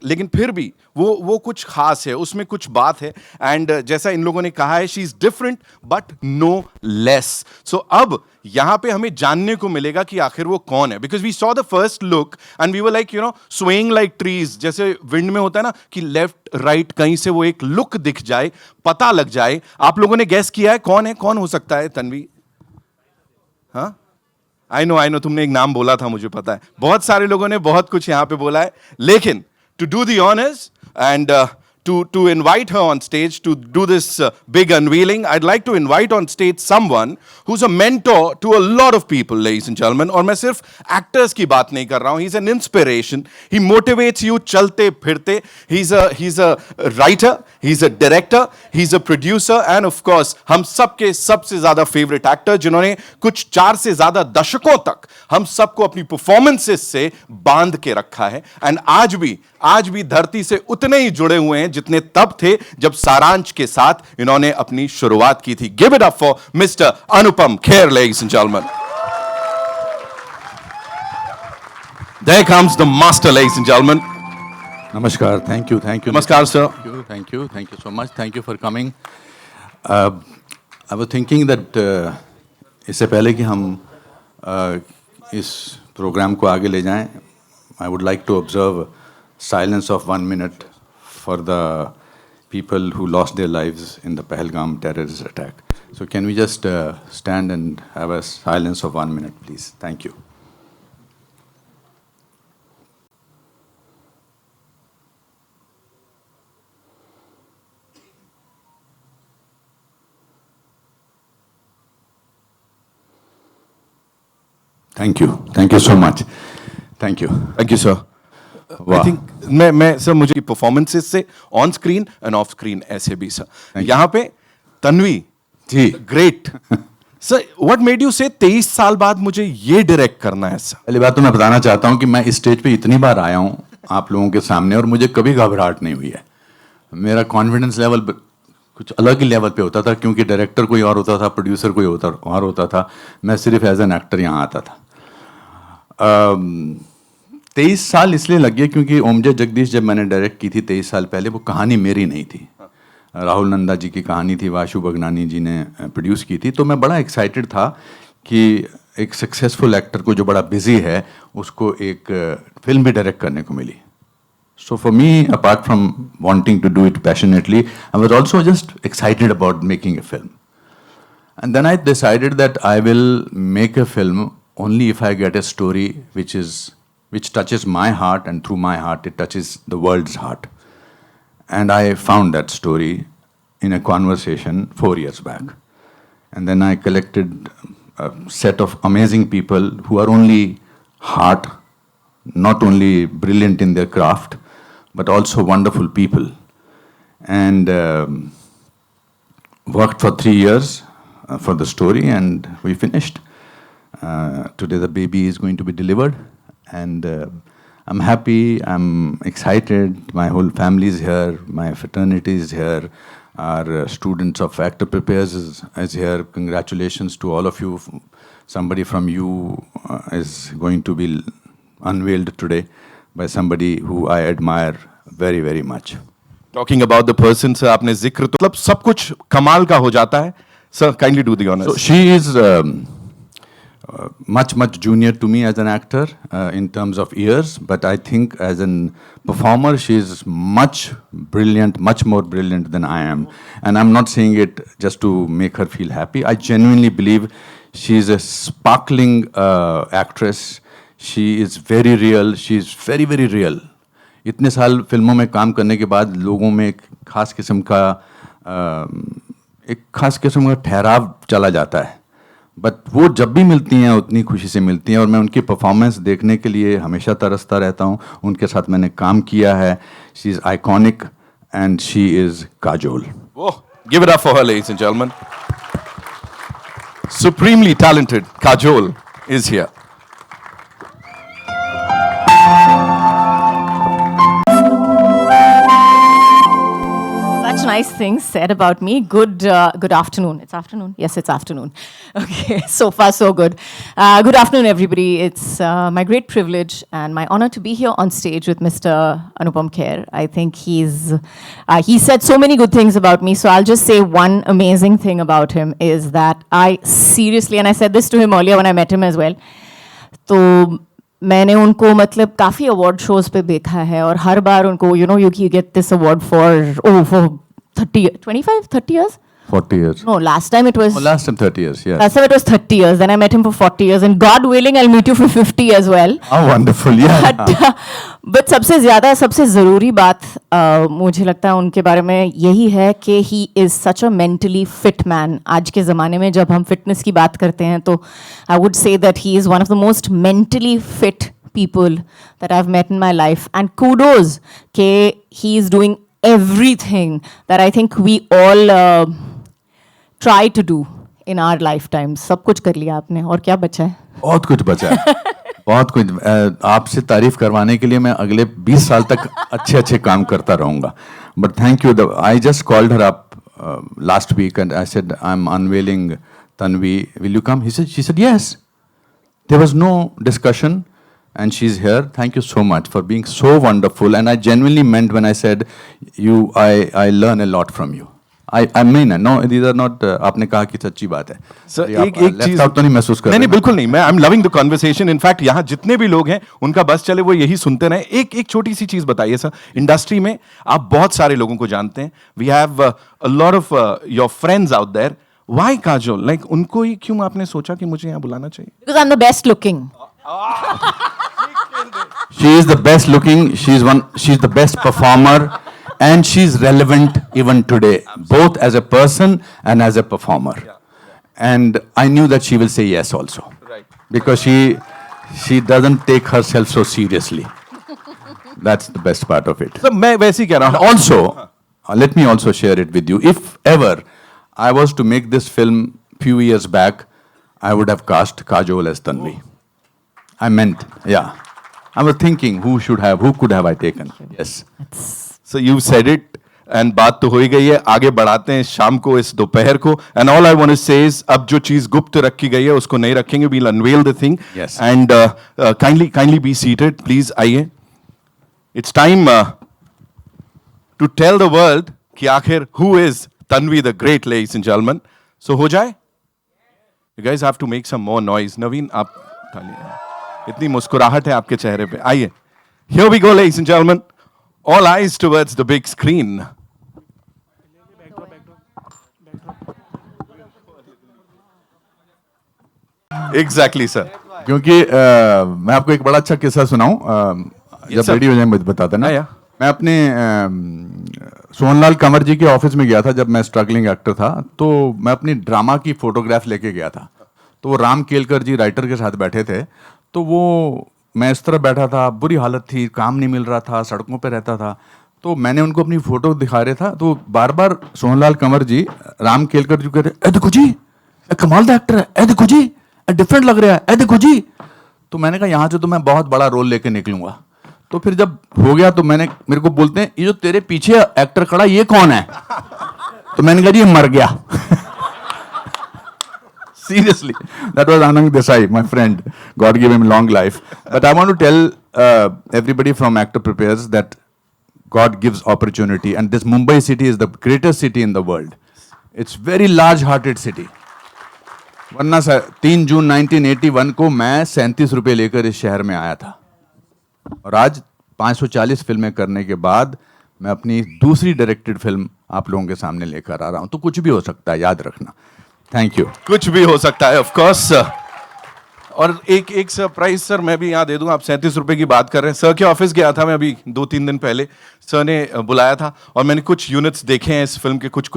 लेकिन फिर भी वो कुछ खास है, उसमें कुछ बात है। एंड जैसा इन लोगों ने कहा है, she is different but no less. So अब यहां पे हमें जानने को मिलेगा कि आखिर वो कौन है, because we saw the first look and we were like swaying like trees, जैसे विंड में होता है ना कि लेफ्ट राइट कहीं से वो एक लुक दिख जाए, पता लग जाए। आप लोगों ने गैस किया है कौन है, कौन हो सकता है? तन्वी? हाँ, आई नो, तुमने एक नाम बोला था, मुझे पता है। बहुत सारे लोगों ने बहुत कुछ यहां पे बोला है, लेकिन to do the honours and to invite her on stage to do this big unveiling, I'd like to invite on stage someone who's a mentor to a lot of people, ladies and gentlemen. और मैं सिर्फ actors की बात नहीं कर रहा हूँ. He's an inspiration. He motivates you चलते फिरते. He's a writer. He's a director. He's a producer. And of course, हम सबके सबसे ज़्यादा favorite actor, जिन्होंने कुछ 4 से ज़्यादा दशकों तक हम सबको अपनी performances से बांध के रखा है. And आज भी धरती से उतने ही जुड़े हुए हैं जितने तब थे जब सारांश के साथ इन्होंने अपनी शुरुआत की थी. Give it up for mister Anupam Kher, ladies and gentleman. There comes the master, ladies and gentlemen. Namaskar. Thank you. Namaskar, sir. Thank you so much. Thank you for coming. I was thinking that इससे पहले कि हम इस programme को आगे ले जाएं, I would like to observe silence of 1 minute for the people who lost their lives in the Pahalgam terrorist attack. So can we just stand and have a silence of 1 minute, please? Thank you. Thank you so much. Thank you, sir. I think मैं sir, मुझे performances से on screen and off screen ऐसे भी sir. यहाँ पे Tanvi ji, great sir. What made you say 23 साल बाद मुझे ये डायरेक्ट करना है सर? पहली बात तो मैं बताना चाहता हूँ कि मैं इस स्टेज पे इतनी बार आया हूँ आप लोगों के सामने और मुझे कभी घबराहट नहीं हुई है. मेरा कॉन्फिडेंस लेवल कुछ अलग ही लेवल पे होता था, क्योंकि डायरेक्टर कोई और होता था, प्रोड्यूसर कोई और होता था. मैं सिर्फ एज एन एक्टर यहाँ आता था. 23 साल इसलिए लग गए क्योंकि ओमजे जगदीश जब मैंने डायरेक्ट की थी 23 साल पहले, वो कहानी मेरी नहीं थी. राहुल नंदा जी की कहानी थी, वाशु बगनानी जी ने प्रोड्यूस की थी. तो मैं बड़ा एक्साइटेड था कि एक सक्सेसफुल एक्टर को जो बड़ा बिजी है उसको एक फिल्म भी डायरेक्ट करने को मिली. So for me, apart from wanting to do it passionately, I was also just excited about making a film. And then I decided that I will make a film only if I get a story which touches my heart, and through my heart it touches the world's heart. And I found that story in a conversation 4 years back. And then I collected a set of amazing people who are only heart, not only brilliant in their craft, but also wonderful people. And worked for 3 years for the story, and we finished. Today the baby is going to be delivered, and I'm happy, I'm excited. My whole family is here, my fraternity is here, our students of Actor Prepares is here. Congratulations to all of you. Somebody from you is going to be unveiled today by somebody who I admire very, very much. Talking about the person, sir, आपने जिक्र तो मतलब सब कुछ कमाल का हो जाता है. Sir, kindly do the honors. So she is much junior to me as an actor in terms of years, but I think as a performer she is much more brilliant than I am. And I'm not saying it just to make her feel happy. I genuinely believe she is a sparkling actress. She is very real. She is very, very real. इतने साल फिल्मों में काम करने के बाद लोगों में एक खास किस्म का ठहराव चला जाता है, बट वो जब भी मिलती हैं उतनी खुशी से मिलती हैं. और मैं उनकी परफॉर्मेंस देखने के लिए हमेशा तरसता रहता हूँ. उनके साथ मैंने काम किया है. She is iconic and she is Kajol. Give it up for her, ladies and gentlemen. Supremely talented Kajol is here. Such nice things said about me. Good afternoon. It's afternoon? Yes, it's afternoon. Okay, so far so good. Good afternoon, everybody. It's my great privilege and my honor to be here on stage with Mr. Anupam Kher. I think he said so many good things about me, so I'll just say one amazing thing about him is that I seriously, and I said this to him earlier when I met him as well, तो मैंने उनको मतलब काफ़ी award shows पे देखा है और हर बार उनको you get this award for 30 years? 40 years. No, last time it was... Oh, last time 30 years, yeah. Last time it was 30 years, then I met him for 40 years, and God willing, I'll meet you for 50 as well. How wonderful, yeah. But सबसे ज़्यादा, सबसे ज़रूरी बात मुझे लगता है उनके बारे में यही है कि he is such a mentally fit man. आज के ज़माने में जब हम फिटनेस की बात करते हैं तो I would say that he is one of the most mentally fit people that I've met in my life. And kudos कि he is doing everything that I think we all try to do in our lifetimes. सब कुछ कर लिया आपने और क्या बचा है? बहुत कुछ बचा है बहुत कुछ आपसे तारीफ करवाने के लिए मैं अगले 20 साल तक अच्छे अच्छे काम करता रहूँगा but thank you I just called her up last week and I said I am unveiling Tanvi will you come she said yes there was no discussion and she's here. Thank you so much for being so wonderful. And I genuinely meant when I said I learn a lot from you. I mean, no, these are not. आपने कहा कि सच्ची बात है. Sir एक चीज तो नहीं महसूस कर नहीं बिल्कुल नहीं. मैं I am loving the conversation. In fact यहाँ जितने भी लोग हैं उनका बस चले वो यही सुनते रहे. एक छोटी सी चीज बताइए सर. इंडस्ट्री में आप बहुत सारे लोगों को जानते हैं. We have a lot of your friends out there. Why Kajol? Like उनको ही क्यों आपने सोचा कि मुझे यहाँ बुलाना चाहिए? Because I'm the best looking. She is the best looking, she's the best performer, and she's relevant even today, both as a person and as a performer. And I knew that she will say yes also. Right. Because she doesn't take herself so seriously. That's the best part of it. So मैं वैसे ही कह रहा हूँ. Also, let me also share it with you. If ever I was to make this film few years back, I would have cast Kajol as Tanvi. I meant, yeah. I was thinking who could have I taken? Yes. So you said it and बात तो हो ही गई है. आगे बढ़ाते हैं शाम को इस दोपहर को. And all I want to say is अब जो चीज गुप्त रखी गई है उसको नहीं रखेंगे. We'll unveil the thing. Yes. And kindly be seated. Please आइए. It's time to tell the world कि आखिर who is Tanvi the Great, ladies and gentlemen. So हो जाए? You guys have to make some more noise. नवीन आप ताली. इतनी मुस्कुराहट है आपके चेहरे पे. आइए. Here we go, ladies and gentlemen. All eyes towards the big screen. Exactly, sir. क्योंकि मैं आपको एक बड़ा अच्छा किस्सा सुनाऊं. जब रेडी हो जाए मुझे बता देना. मैं अपने सोहनलाल कंवर जी के ऑफिस में गया था जब मैं स्ट्रगलिंग एक्टर था. तो मैं अपनी ड्रामा की फोटोग्राफ लेके गया था. तो वो राम केलकर जी राइटर के साथ बैठे थे. तो वो मैं इस तरह बैठा था, बुरी हालत थी, काम नहीं मिल रहा था, सड़कों पे रहता था. तो मैंने उनको अपनी फोटो दिखा रहा था. तो बार बार सोहनलाल कंवर जी राम केलकर जी कहते, ए देखो जी, ए कमाल दा एक्टर है, ए देखो जी, ए डिफरेंट लग रहा है, ए देखो जी. तो मैंने कहा यहाँ से तो मैं बहुत बड़ा रोल लेके निकलूंगा. तो फिर जब हो गया तो मेरे को बोलते हैं ये जो तेरे पीछे एक्टर खड़ा ये कौन है? तो मैंने कहा जी ये मर गया. Seriously, that was Anand Desai, my friend. God give him long life. But I want to tell everybody from Actor Prepares that God gives opportunity, and this Mumbai city is the greatest city in the world. It's very large-hearted city. वरना 3 जून 1981 को मैं 37 रुपये लेकर इस शहर में आया था. और आज 540 फिल्में करने के बाद मैं अपनी दूसरी डायरेक्टेड फिल्म आप लोगों के सामने लेकर आ रहा हूँ. तो कुछ भी हो सकता है, याद रखना. Thank you. कुछ भी हो सकता है, ऑफ कोर्स. और एक सरप्राइज सर मैं भी यहाँ दे दूं. आप 37 रुपए की बात कर रहे हैं. सर के ऑफिस गया था मैं अभी 2-3 दिन पहले. सर ने बुलाया था और मैंने कुछ यूनिट्स देखे हैं इस फिल्म के. कुछ